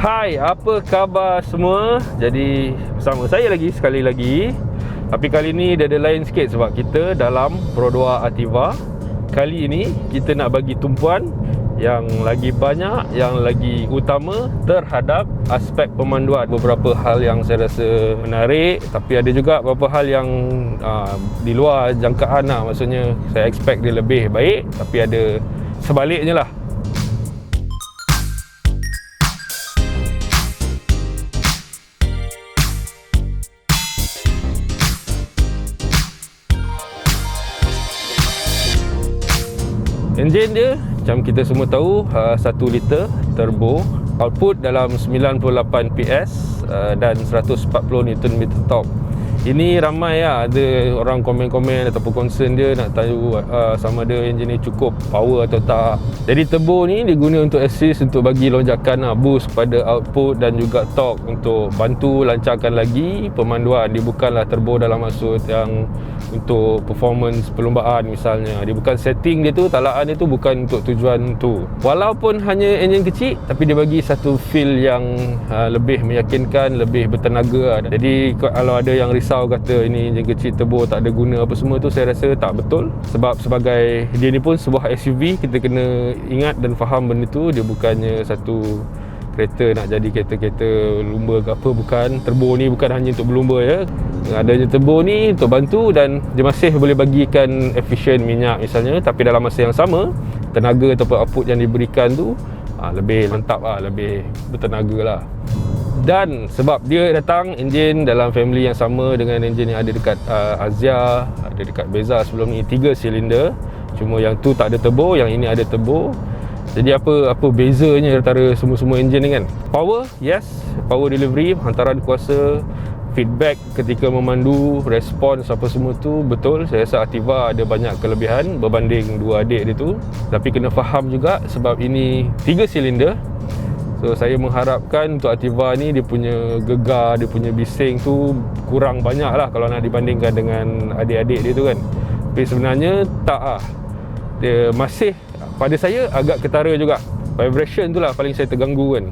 Hai, apa khabar semua? Jadi bersama saya sekali lagi. Tapi kali ni dia ada lain sikit sebab kita dalam Pro 2 Ativa. Kali ini kita nak bagi tumpuan yang lagi banyak, yang lagi utama terhadap aspek pemanduan. Beberapa hal yang saya rasa menarik, tapi ada juga beberapa hal yang di luar jangkaan lah. Maksudnya saya expect dia lebih baik, tapi ada sebaliknya lah. Enjin dia macam kita semua tahu 1 liter turbo, output dalam 98 PS dan 140 Nm torque. Ini ramai lah, ada orang komen-komen ataupun concern dia nak tahu sama ada enjin ni cukup power atau tak. Jadi turbo ni diguna untuk assist, untuk bagi lonjakan boost kepada output dan juga torque, untuk bantu lancarkan lagi pemanduan. Dia bukanlah turbo dalam maksud yang untuk performance perlombaan misalnya. Dia bukan setting dia tu, talaan dia tu bukan untuk tujuan tu. Walaupun hanya enjin kecil, tapi dia bagi satu feel yang lebih meyakinkan, lebih bertenaga. Jadi kalau ada yang risau kata ini enjin kecil turbo tak ada guna apa semua tu, saya rasa tak betul. Sebab sebagai dia ni pun sebuah SUV, kita kena ingat dan faham benda tu. Dia bukannya satu kereta nak jadi kereta-kereta lumba ke apa, bukan. Turbo ni bukan hanya untuk berlumba ya. Adanya turbo ni untuk bantu, dan dia masih boleh bagikan efisien minyak misalnya, tapi dalam masa yang sama tenaga ataupun output yang diberikan tu lebih mantap lah, lebih bertenaga lah. Dan sebab dia datang enjin dalam family yang sama dengan enjin yang ada dekat Azia, ada dekat Beza sebelum ni, 3 silinder. Cuma yang tu tak ada turbo, yang ini ada turbo. Jadi apa bezanya antara semua-semua enjin ni kan? Power, yes, power delivery, hantaran kuasa, feedback ketika memandu, respons apa semua tu betul. Saya rasa Ativa ada banyak kelebihan berbanding dua adik dia tu. Tapi kena faham juga sebab ini 3 silinder. So saya mengharapkan untuk Ativa ni dia punya gegar, dia punya bising tu kurang banyak lah kalau nak dibandingkan dengan adik-adik dia tu kan. Tapi sebenarnya tak lah. Dia masih, pada saya agak ketara juga. Vibration tu lah paling saya terganggu kan.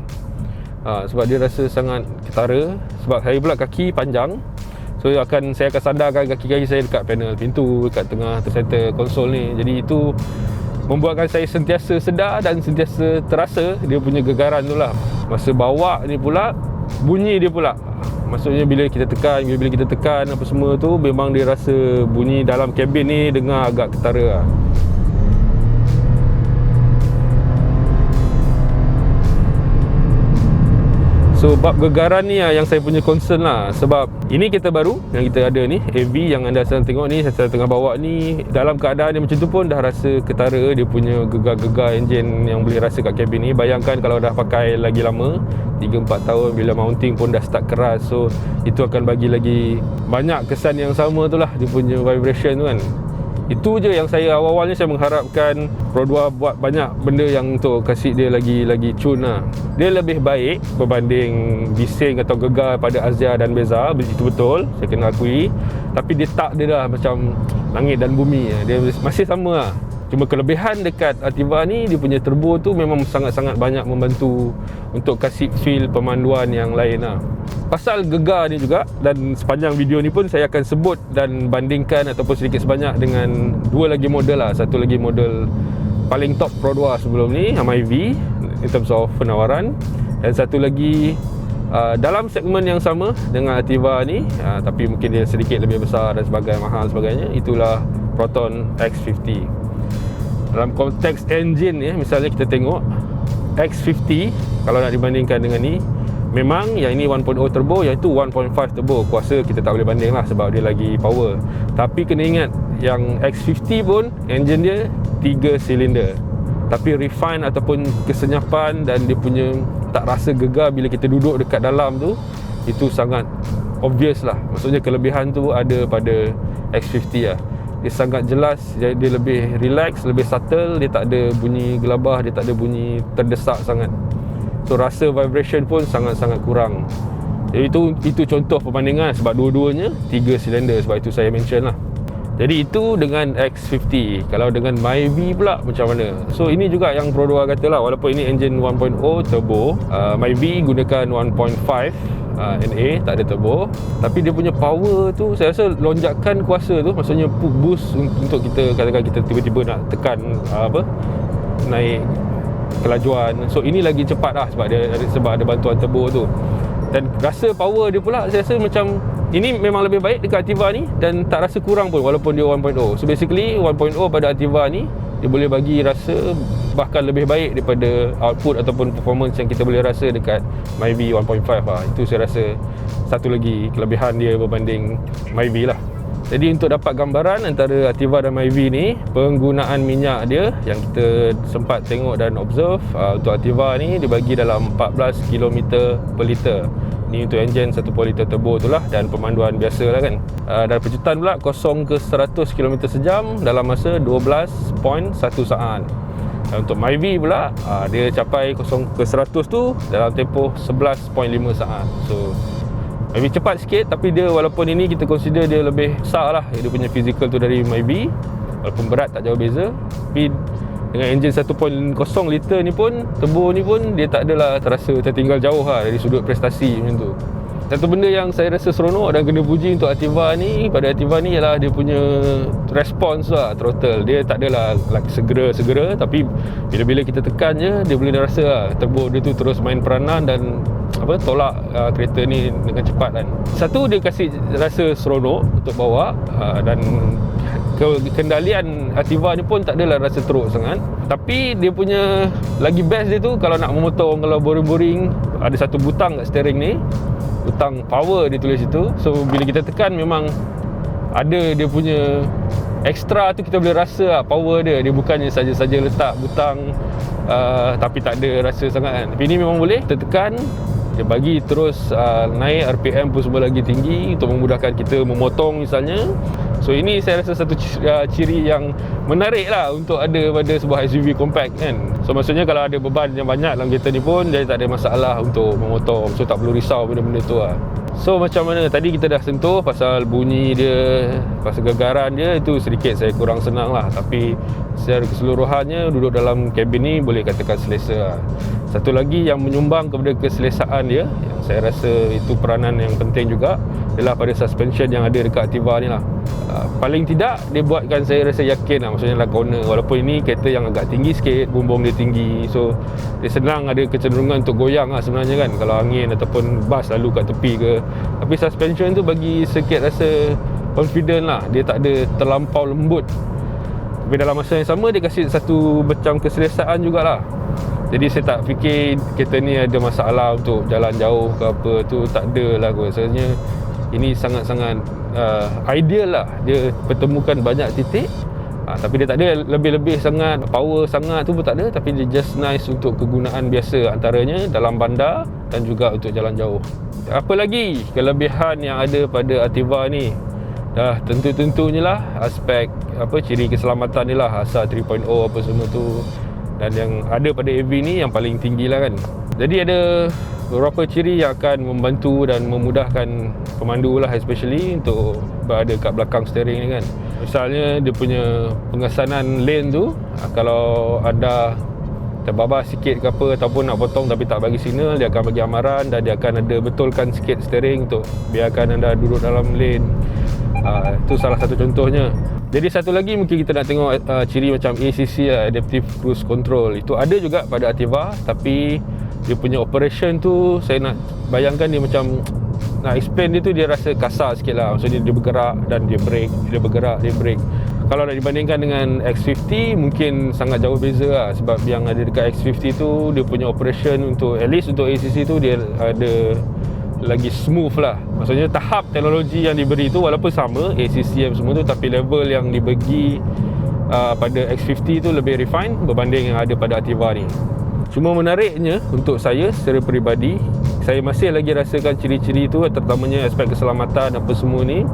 Sebab dia rasa sangat ketara. Sebab saya pula kaki panjang, so saya akan sandarkan kaki-kaki saya dekat panel pintu, dekat tengah center konsol ni. Jadi itu membuatkan saya sentiasa sedar dan sentiasa terasa dia punya gegaran tu lah. Masa bawa ni pula, bunyi dia pula, maksudnya bila kita tekan apa semua tu, memang dia rasa bunyi dalam kabin ni dengar agak ketara lah. So bab gegaran ni yang saya punya concern lah. Sebab ini kereta baru yang kita ada ni, AV yang anda sedang tengok ni, saya tengah bawa ni, dalam keadaan dia macam tu pun dah rasa ketara. Dia punya gegar-gegar enjin yang boleh rasa kat kabin ni. Bayangkan kalau dah pakai lagi lama, 3-4 tahun, bila mounting pun dah start keras. So itu akan bagi lagi banyak kesan yang sama tu lah, dia punya vibration tu kan. Itu je yang saya awal-awalnya saya mengharapkan Pro 2 buat banyak benda yang untuk kasih dia lagi tune lah. Dia lebih baik berbanding bising atau gegar pada Azia dan Beza, itu betul, saya kena akui. Tapi dia tak, dia dah macam langit dan bumi, dia masih sama lah. Cuma kelebihan dekat Ativa ni, dia punya turbo tu memang sangat-sangat banyak membantu untuk kasih feel pemanduan yang lain lah. Pasal gegar ni juga, dan sepanjang video ni pun saya akan sebut dan bandingkan ataupun sedikit sebanyak dengan dua lagi model lah. Satu lagi model paling top Pro 2 sebelum ni, MiV, in terms of penawaran. Dan satu lagi dalam segmen yang sama dengan Ativa ni, tapi mungkin dia sedikit lebih besar dan sebagainya, mahal sebagainya, itulah Proton X50. Dalam konteks engine ni, misalnya kita tengok X50, kalau nak dibandingkan dengan ni, memang yang ini 1.0 turbo, yang itu 1.5 turbo. Kuasa kita tak boleh banding lah sebab dia lagi power. Tapi kena ingat, yang X50 pun engine dia 3 silinder, tapi refine ataupun kesenyapan dan dia punya tak rasa gegar bila kita duduk dekat dalam tu, itu sangat obvious lah. Maksudnya kelebihan tu ada pada X50 lah. Dia sangat jelas, dia lebih relax, lebih subtle. Dia tak ada bunyi gelabah, dia tak ada bunyi terdesak sangat. So rasa vibration pun sangat-sangat kurang. Jadi itu contoh perbandingan. Sebab dua-duanya 3 silinder, sebab itu saya mention lah. Jadi itu dengan X50. Kalau dengan Myvi pula macam mana? So ini juga yang Pro 2 kata lah, walaupun ini engine 1.0 turbo, Myvi gunakan 1.5 NA, tak ada turbo, tapi dia punya power tu, saya rasa lonjakan kuasa tu, maksudnya boost untuk kita, katakan kita tiba-tiba nak tekan naik kelajuan. So ini lagi cepat lah sebab ada bantuan turbo tu. Dan rasa power dia pula, saya rasa macam ini memang lebih baik dekat Ativa ni, dan tak rasa kurang pun walaupun dia 1.0. So basically 1.0 pada Ativa ni dia boleh bagi rasa bahkan lebih baik daripada output ataupun performance yang kita boleh rasa dekat Myvi 1.5 lah. Itu saya rasa satu lagi kelebihan dia berbanding Myvi lah. Jadi untuk dapat gambaran antara Ativa dan Myvi ni, penggunaan minyak dia yang kita sempat tengok dan observe, untuk Ativa ni dia bagi dalam 14 km per liter. Ni untuk enjin 1.0 liter turbo tu lah, dan pemanduan biasa lah kan. Dan pecutan pula 0 ke 100 km sejam dalam masa 12.1 saat. Dan untuk Myvi pula, dia capai 0 ke 100 tu dalam tempoh 11.5 saat. So Myvi cepat sikit, tapi dia walaupun ini kita consider dia lebih besar lah, dia punya physical tu dari Myvi, walaupun berat tak jauh beza. Tapi dengan enjin 1.0 liter ni pun, turbo ni pun, dia tak adalah terasa tertinggal jauh lah dari sudut prestasi macam tu. Satu benda yang saya rasa seronok dan kena puji untuk Ativa ni, pada Ativa ni ialah dia punya response lah, throttle. Dia tak adalah like segera-segera, tapi bila-bila kita tekan je, dia boleh rasa lah, turbo dia tu terus main peranan dan tolak kereta ni dengan cepat kan. Satu, dia kasih rasa seronok untuk bawa, dan kendalian Ativa ni pun tak adalah rasa teruk sangat. Tapi dia punya lagi best dia tu, kalau nak memotong, kalau boring-boring, ada satu butang kat steering ni, butang power dia tulis situ. So bila kita tekan memang ada dia punya extra tu, kita boleh rasa lah power dia. Dia bukannya saja-saja letak butang tapi tak ada rasa sangat kan. Tapi ni memang boleh kita tekan, dia bagi terus naik RPM pun semua lagi tinggi untuk memudahkan kita memotong misalnya. So ini saya rasa satu ciri yang menarik lah untuk ada pada sebuah SUV compact kan. So maksudnya kalau ada beban yang banyak dalam kereta ni pun, dia tak ada masalah untuk memotong. So tak perlu risau benda-benda tu lah. So macam mana tadi kita dah sentuh pasal bunyi dia, pasal gegaran dia, itu sedikit saya kurang senang lah. Tapi secara keseluruhannya duduk dalam kabin ni boleh katakan selesa lah. Satu lagi yang menyumbang kepada keselesaan dia, yang saya rasa itu peranan yang penting juga, ialah pada suspension yang ada dekat Ativa ni lah. Paling tidak dia buatkan saya rasa yakin lah, maksudnya lah corner, walaupun ini kereta yang agak tinggi sikit, bumbung dia tinggi, so dia senang ada kecenderungan untuk goyang lah sebenarnya kan, kalau angin ataupun bas lalu kat tepi ke. Tapi suspension tu bagi sikit rasa confident lah, dia tak ada terlampau lembut, tapi dalam masa yang sama dia kasih satu macam keselesaan jugalah. Jadi saya tak fikir kereta ni ada masalah untuk jalan jauh ke apa tu, tak ada lah kot. Sebenarnya ini sangat-sangat ideal lah, dia pertemukan banyak titik, tapi dia tak ada lebih-lebih sangat, power sangat tu pun tak ada, tapi dia just nice untuk kegunaan biasa, antaranya dalam bandar dan juga untuk jalan jauh. Apa lagi kelebihan yang ada pada Ativa ni? Dah tentu-tentunya lah aspek ciri keselamatan ni lah, ASA 3.0 apa semua tu, dan yang ada pada AV ni yang paling tinggi lah kan. Jadi ada beberapa ciri yang akan membantu dan memudahkan pemandu lah, especially untuk berada kat belakang steering ni kan. Misalnya dia punya pengesanan lane tu, kalau anda terbabas sikit ke apa ataupun nak potong tapi tak bagi signal, dia akan bagi amaran dan dia akan ada betulkan sikit steering untuk biarkan anda duduk dalam lane. Itu salah satu contohnya. Jadi satu lagi mungkin kita nak tengok ciri macam ACC lah, Adaptive Cruise Control. Itu ada juga pada Ativa, tapi dia punya operation tu saya nak bayangkan dia macam, nak explain dia tu dia rasa kasar sikit lah. Maksudnya dia bergerak dan dia break, dia bergerak, dia break. Kalau nak dibandingkan dengan X50 mungkin sangat jauh beza lah, sebab yang ada dekat X50 tu dia punya operation untuk, at least untuk ACC tu, dia ada lagi smooth lah. Maksudnya tahap teknologi yang diberi tu walaupun sama ACCM semua tu, tapi level yang dibagi pada X50 tu lebih refine berbanding yang ada pada Ativa ni. Cuma menariknya untuk saya secara peribadi, saya masih lagi rasakan ciri-ciri tu, terutamanya aspek keselamatan apa semua ni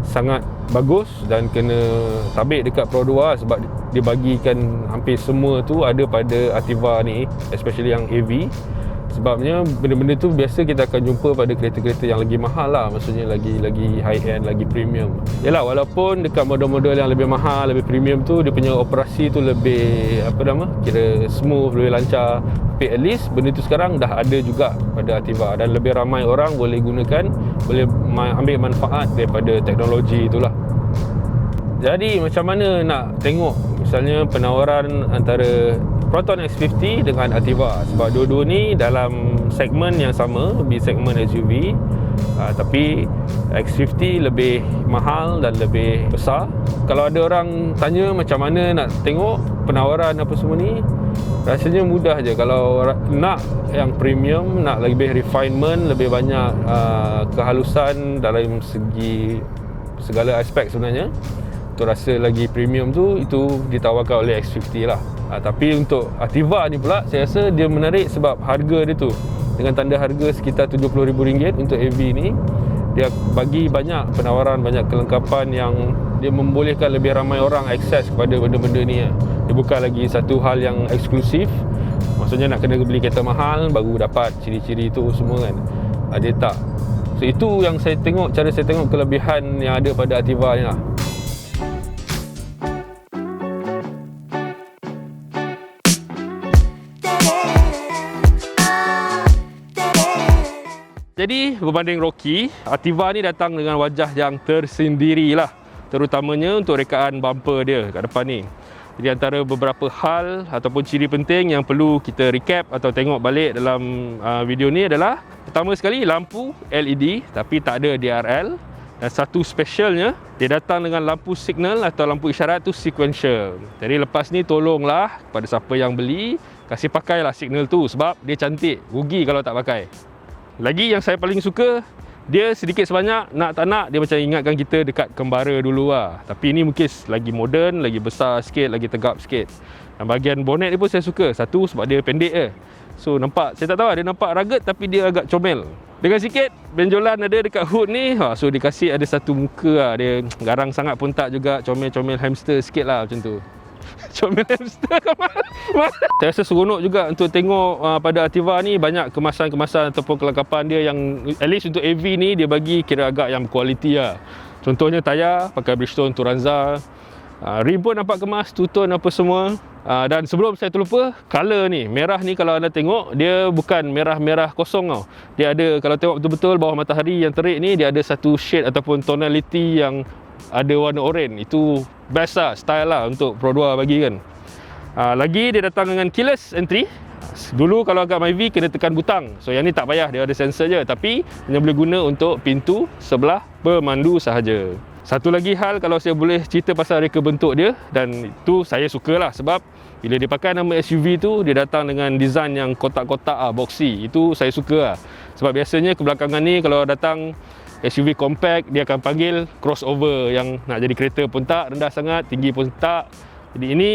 sangat bagus dan kena tabik dekat Pro 2 sebab dia bagikan hampir semua tu ada pada Ativa ni, especially yang AV. Sebabnya benda-benda tu biasa kita akan jumpa pada kereta-kereta yang lagi mahal lah. Maksudnya lagi high end, lagi premium. Yalah, walaupun dekat model-model yang lebih mahal, lebih premium tu, dia punya operasi tu lebih kira smooth, lebih lancar. Tapi at least benda tu sekarang dah ada juga pada Ativa, dan lebih ramai orang boleh gunakan, boleh ambil manfaat daripada teknologi itulah. Jadi macam mana nak tengok misalnya penawaran antara Proton X50 dengan Ativa, sebab dua-dua ni dalam segmen yang sama, di segmen SUV, tapi X50 lebih mahal dan lebih besar. Kalau ada orang tanya macam mana nak tengok penawaran apa semua ni, rasanya mudah je. Kalau nak yang premium, nak lebih refinement, lebih banyak kehalusan dalam segi segala aspek sebenarnya, tu rasa lagi premium tu, itu ditawarkan oleh X50 lah. Tapi untuk Ativa ni pula, saya rasa dia menarik sebab harga dia tu, dengan tanda harga sekitar RM70,000 untuk AV ni, dia bagi banyak penawaran, banyak kelengkapan yang dia membolehkan lebih ramai orang akses kepada benda-benda ni. Dia bukan lagi satu hal yang eksklusif, maksudnya nak kena beli kereta mahal baru dapat ciri-ciri tu semua kan. Dia tak. So itu yang saya tengok, cara saya tengok kelebihan yang ada pada Ativa ni lah. Jadi berbanding Rocky, Ativa ni datang dengan wajah yang tersendiri lah, terutamanya untuk rekaan bumper dia kat depan ni. Jadi antara beberapa hal ataupun ciri penting yang perlu kita recap atau tengok balik dalam video ni adalah, pertama sekali lampu LED tapi tak ada DRL, dan satu specialnya, dia datang dengan lampu signal atau lampu isyarat tu sequential. Jadi lepas ni tolonglah kepada siapa yang beli, kasih pakailah signal tu sebab dia cantik, rugi kalau tak pakai. Lagi yang saya paling suka, dia sedikit sebanyak, nak tak nak, dia macam ingatkan kita dekat kembara dulu lah. Tapi ini mungkin lagi moden, lagi besar sikit, lagi tegap sikit. Dan bahagian bonnet ni pun saya suka. Satu, sebab dia pendek je. So nampak, saya tak tahu, dia nampak rugged tapi dia agak comel. Dengan sikit benjolan ada dekat hood ni, so dikasih ada satu muka lah. Dia garang sangat pun tak juga, comel-comel hamster sikit lah macam tu. Comel hamster ke mana? Saya rasa seronok juga untuk tengok pada Ativa ni, banyak kemasan-kemasan ataupun kelengkapan dia yang at least untuk AV ni dia bagi kira agak yang kualiti lah. Contohnya tayar pakai Bridgestone Turanza, rim pun nampak kemas, two-tone apa semua. Dan sebelum saya terlupa, color ni, merah ni kalau anda tengok, dia bukan merah-merah kosong tau. Dia ada, kalau tengok betul-betul bawah matahari yang terik ni, dia ada satu shade ataupun tonality yang ada warna oranye. Itu best lah, style lah untuk Pro 2 bagi kan. Lagi dia datang dengan keyless entry. Dulu kalau agak Myvi kena tekan butang, so yang ni tak payah, dia ada sensor je, tapi hanya boleh guna untuk pintu sebelah pemandu sahaja. Satu lagi hal, kalau saya boleh cerita pasal reka bentuk dia, dan itu saya sukalah sebab bila dia pakai nama SUV tu, dia datang dengan design yang kotak-kotak boxy. Itu saya suka lah. Sebab biasanya kebelakangan ni kalau datang SUV compact, dia akan panggil crossover, yang nak jadi kereta pun tak rendah sangat, tinggi pun tak. Jadi ini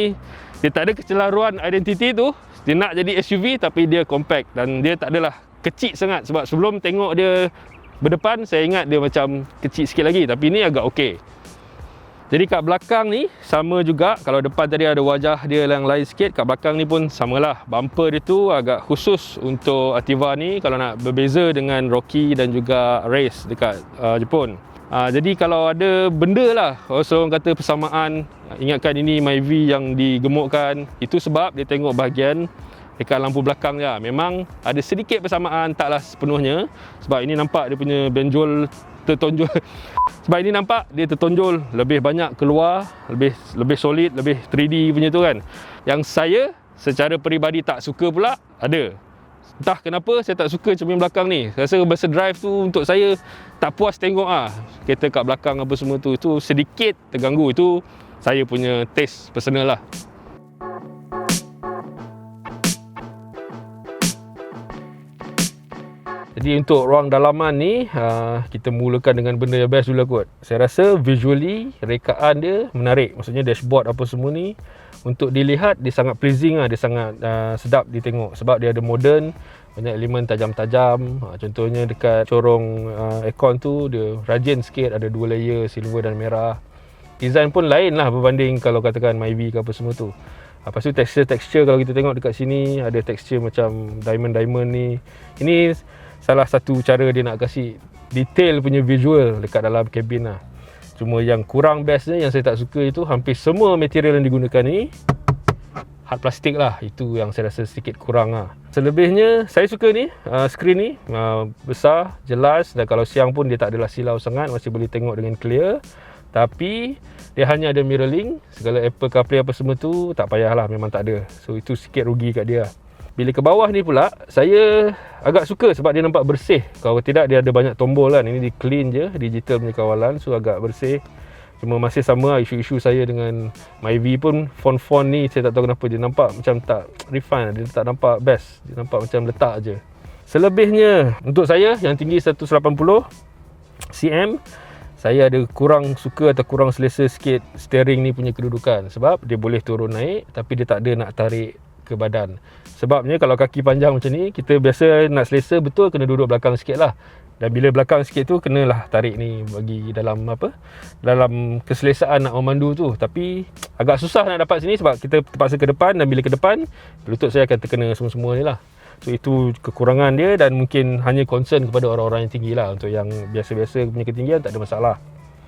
dia tak ada kecelaruan identiti tu. Dia nak jadi SUV tapi dia compact, dan dia tak adalah kecil sangat. Sebab sebelum tengok dia berdepan, saya ingat dia macam kecil sikit lagi, tapi ni agak okey. Jadi kat belakang ni sama juga. Kalau depan tadi ada wajah dia yang lain sikit, kat belakang ni pun samalah. Bumper dia tu agak khusus untuk Ativa ni, kalau nak berbeza dengan Rocky dan juga Race dekat Jepun. Jadi kalau ada benda lah, orang kata persamaan, ingatkan ini Myvi yang digemukkan, itu sebab dia tengok bahagian dekat lampu belakang je. Memang ada sedikit persamaan, taklah sepenuhnya. Sebab ini nampak dia punya benjol tertonjol. Sebab ini nampak dia tertonjol lebih banyak keluar, lebih solid, lebih 3D punya tu kan. Yang saya secara peribadi tak suka pula ada. Entah kenapa saya tak suka cermin belakang ni. Saya rasa masa drive tu untuk saya tak puas tengok kereta kat belakang apa semua tu. Itu sedikit terganggu. Itu saya punya taste personal lah. Jadi untuk ruang dalaman ni, kita mulakan dengan benda yang best dulu kot. Saya rasa visually, rekaan dia menarik. Maksudnya dashboard apa semua ni, untuk dilihat dia sangat pleasing lah. Dia sangat sedap ditengok. Sebab dia ada modern, banyak elemen tajam-tajam. Contohnya dekat corong aircon tu, dia rajin sikit. Ada 2 layer, silver dan merah. Design pun lain lah berbanding kalau katakan Myvi ke apa semua tu. Lepas tu texture kalau kita tengok dekat sini, ada texture macam diamond ni. Ini salah satu cara dia nak kasih detail punya visual dekat dalam kabin lah. Cuma yang kurang bestnya, yang saya tak suka itu, hampir semua material yang digunakan ni hard plastik lah. Itu yang saya rasa sedikit kurang lah. Selebihnya saya suka ni, skrin ni besar, jelas, dan kalau siang pun dia tak adalah silau sangat, masih boleh tengok dengan clear. Tapi dia hanya ada mirroring, segala Apple CarPlay apa semua tu tak payahlah, memang tak ada. So itu sikit rugi kat dia. Bila ke bawah ni pula, saya agak suka sebab dia nampak bersih. Kalau tidak dia ada banyak tombol kan. Ini di clean je, digital punya kawalan, so agak bersih. Cuma masih sama lah isu-isu saya dengan Myvi pun, font-font ni saya tak tahu kenapa dia nampak macam tak refine, dia tak nampak best, dia nampak macam letak je. Selebihnya untuk saya yang tinggi 180 cm, saya ada kurang suka atau kurang selesa sikit steering ni punya kedudukan. Sebab dia boleh turun naik, tapi dia tak ada nak tarik ke badan. Sebabnya kalau kaki panjang macam ni, kita biasa nak selesa betul kena duduk belakang sikit lah. Dan bila belakang sikit tu, kenalah tarik ni bagi dalam dalam keselesaan nak memandu tu. Tapi agak susah nak dapat sini sebab kita terpaksa ke depan, dan bila ke depan, lutut saya akan terkena semua-semua ni lah. So itu kekurangan dia, dan mungkin hanya concern kepada orang-orang yang tinggi lah. Untuk yang biasa-biasa punya ketinggian tak ada masalah.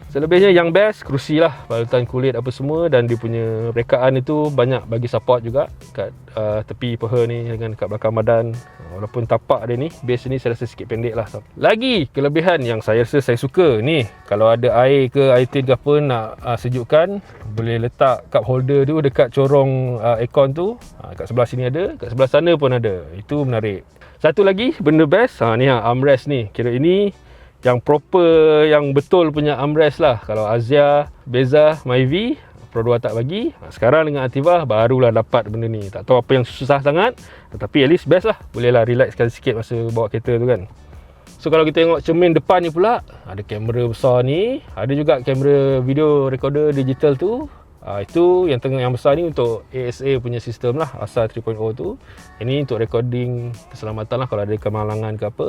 Selebihnya yang best, kerusi lah, balutan kulit apa semua, dan dia punya rekaan itu banyak bagi support juga kat tepi peha ni dengan kat belakang badan. Walaupun tapak dia ni, base ni saya rasa sikit pendek lah. Lagi kelebihan yang saya rasa saya suka ni, kalau ada air ke air tin ke apa nak sejukkan, boleh letak cup holder tu dekat corong aircon tu. Kat sebelah sini ada, kat sebelah sana pun ada. Itu menarik. Satu lagi benda best, ni armrest ni. Kira ini yang proper, yang betul punya armrest lah. Kalau Azia, Beza, Myvi, Pro 2 tak bagi. Sekarang dengan Activa barulah dapat benda ni. Tak tahu apa yang susah sangat, tetapi at least best lah. Bolehlah relaxkan sikit masa bawa kereta tu kan. So kalau kita tengok cermin depan ni pula, ada kamera besar ni, ada juga kamera video recorder digital tu. Itu yang tengah yang besar ni untuk ASA punya sistem lah, ASA 3.0 tu. Ini untuk recording keselamatan lah kalau ada kemalangan ke apa.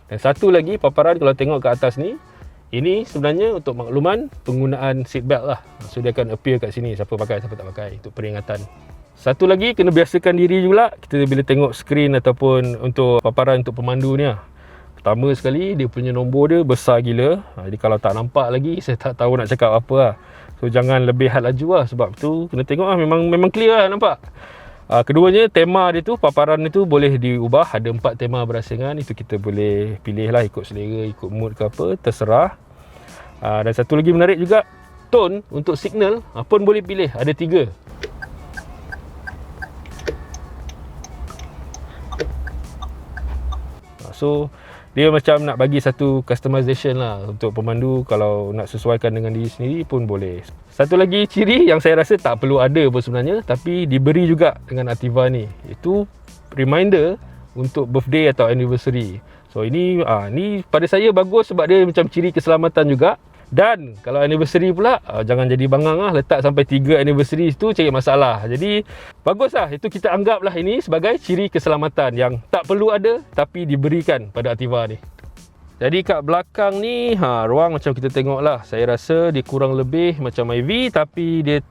Dan satu lagi paparan kalau tengok ke atas ni, ini sebenarnya untuk makluman penggunaan seatbelt lah. So dia akan appear kat sini, siapa pakai siapa tak pakai, untuk peringatan. Satu lagi, kena biasakan diri juga kita bila tengok skrin ataupun untuk paparan untuk pemandu ni lah. Pertama sekali, dia punya nombor dia besar gila. Jadi kalau tak nampak lagi, saya tak tahu nak cakap apa lah. So jangan lebih had laju lah, sebab tu kena tengok lah, memang clear lah nampak. Keduanya, tema dia tu, paparan dia tu boleh diubah. Ada 4 tema berasingan. Itu kita boleh pilih lah, ikut selera, ikut mood ke apa, terserah. Dan satu lagi menarik juga, tone untuk signal pun boleh pilih. Ada 3. So dia macam nak bagi satu customization lah untuk pemandu. Kalau nak sesuaikan dengan diri sendiri pun boleh. Satu lagi ciri yang saya rasa tak perlu ada pun sebenarnya, tapi diberi juga dengan Activa ni, itu reminder untuk birthday atau anniversary. So ini ni pada saya bagus sebab dia macam ciri keselamatan juga. Dan kalau anniversary pula, jangan jadi bangang lah, letak sampai 3 anniversary tu cari masalah. Jadi bagus lah, itu kita anggaplah ini sebagai ciri keselamatan yang tak perlu ada tapi diberikan pada Activa ni. Jadi kat belakang ni, ruang macam kita tengok lah, saya rasa dia kurang lebih macam Myvi, tapi dia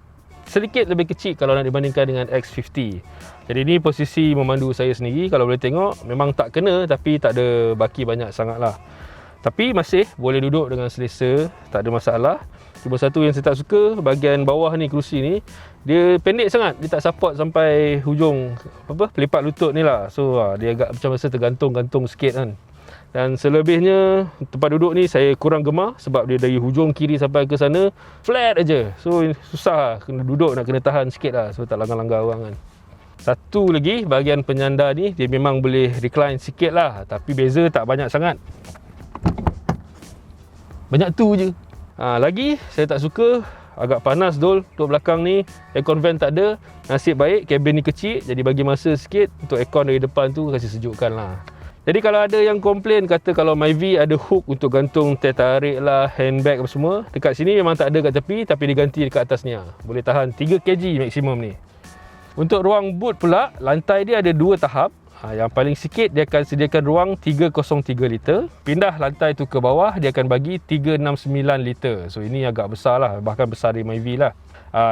sedikit lebih kecil kalau nak dibandingkan dengan X50. Jadi ni posisi memandu saya sendiri. Kalau boleh tengok, memang tak kena, tapi tak ada baki banyak sangat lah. Tapi masih boleh duduk dengan selesa, tak ada masalah. Cuma satu yang saya tak suka, bahagian bawah ni, kerusi ni, dia pendek sangat. Dia tak support sampai hujung pelipat lutut ni lah. So dia agak macam rasa tergantung-gantung sikit kan. Dan selebihnya, tempat duduk ni saya kurang gemar sebab dia dari hujung kiri sampai ke sana flat aja. So susah lah, kena duduk, nak kena tahan sikit lah, so tak langgar-langgar orang kan. Satu lagi, bahagian penyandar ni, dia memang boleh recline sikit lah, tapi beza tak banyak sangat. Banyak tu je. Lagi saya tak suka, agak panas dul duduk belakang ni. Aircon vent tak ada. Nasib baik kabin ni kecil, jadi bagi masa sikit untuk aircon dari depan tu kasih sejukkan lah. Jadi kalau ada yang komplain kata kalau Myvi ada hook untuk gantung teh tarik lah, handbag apa semua, dekat sini memang tak ada kat tepi, tapi diganti dekat atas ni lah. Boleh tahan 3 kg maksimum ni. Untuk ruang boot pula, lantai dia ada 2 tahap. Yang paling sikit dia akan sediakan ruang 303 liter. Pindah lantai tu ke bawah dia akan bagi 369 liter. So ini agak besar lah, bahkan besar dari Myvi lah.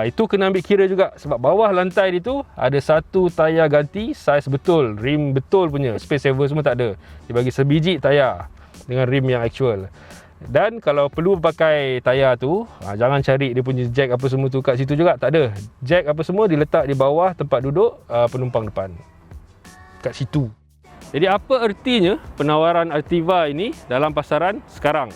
Itu kena ambil kira juga sebab bawah lantai dia tu ada satu tayar ganti saiz betul, rim betul punya. Space saver semua tak ada. Dia bagi sebiji tayar dengan rim yang actual. Dan kalau perlu pakai tayar tu, jangan cari dia punya jack apa semua tu kat situ juga, tak ada. Jack apa semua diletak di bawah tempat duduk penumpang depan. Kat situ. Jadi apa ertinya penawaran Altiva ini dalam pasaran sekarang?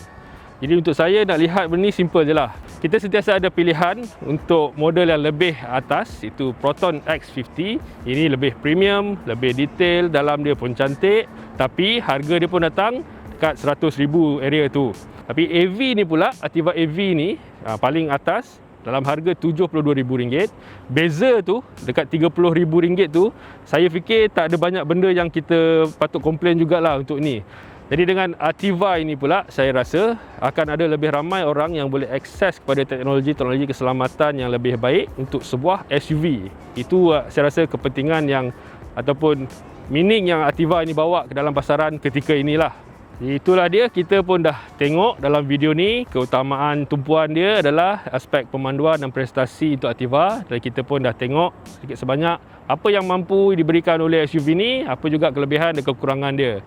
Jadi untuk saya nak lihat benda ni simple je lah. Kita sentiasa ada pilihan untuk model yang lebih atas, itu Proton X50. Ini lebih premium, lebih detail, dalam dia pun cantik, tapi harga dia pun datang dekat 100,000 area tu. Tapi AV ni pula, Altiva AV ni paling atas dalam harga RM72,000. Beza tu dekat RM30,000 tu, saya fikir tak ada banyak benda yang kita patut komplain jugalah untuk ni. Jadi dengan Altiva ini pula, saya rasa akan ada lebih ramai orang yang boleh akses kepada teknologi keselamatan yang lebih baik untuk sebuah SUV. Itu saya rasa kepentingan yang ataupun meaning yang Altiva ini bawa ke dalam pasaran ketika inilah. Itulah dia, kita pun dah tengok dalam video ni keutamaan tumpuan dia adalah aspek pemanduan dan prestasi untuk Altiva, dan kita pun dah tengok sedikit sebanyak apa yang mampu diberikan oleh SUV ni, apa juga kelebihan dan kekurangan dia.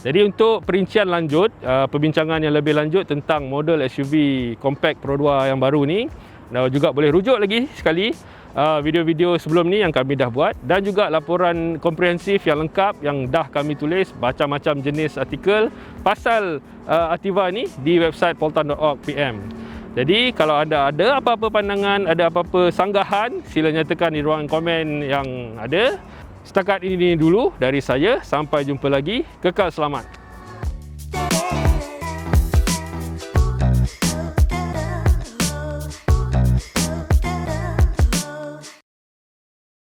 Jadi untuk perincian lanjut, perbincangan yang lebih lanjut tentang model SUV compact Pro 2 yang baru ni, dan juga boleh rujuk lagi sekali video-video sebelum ni yang kami dah buat, dan juga laporan komprehensif yang lengkap yang dah kami tulis macam-macam jenis artikel pasal Altiva ni di website poltan.org.pm. Jadi kalau anda ada apa-apa pandangan, ada apa-apa sanggahan, sila nyatakan di ruangan komen yang ada. Setakat ini dulu dari saya, sampai jumpa lagi. Kekal selamat.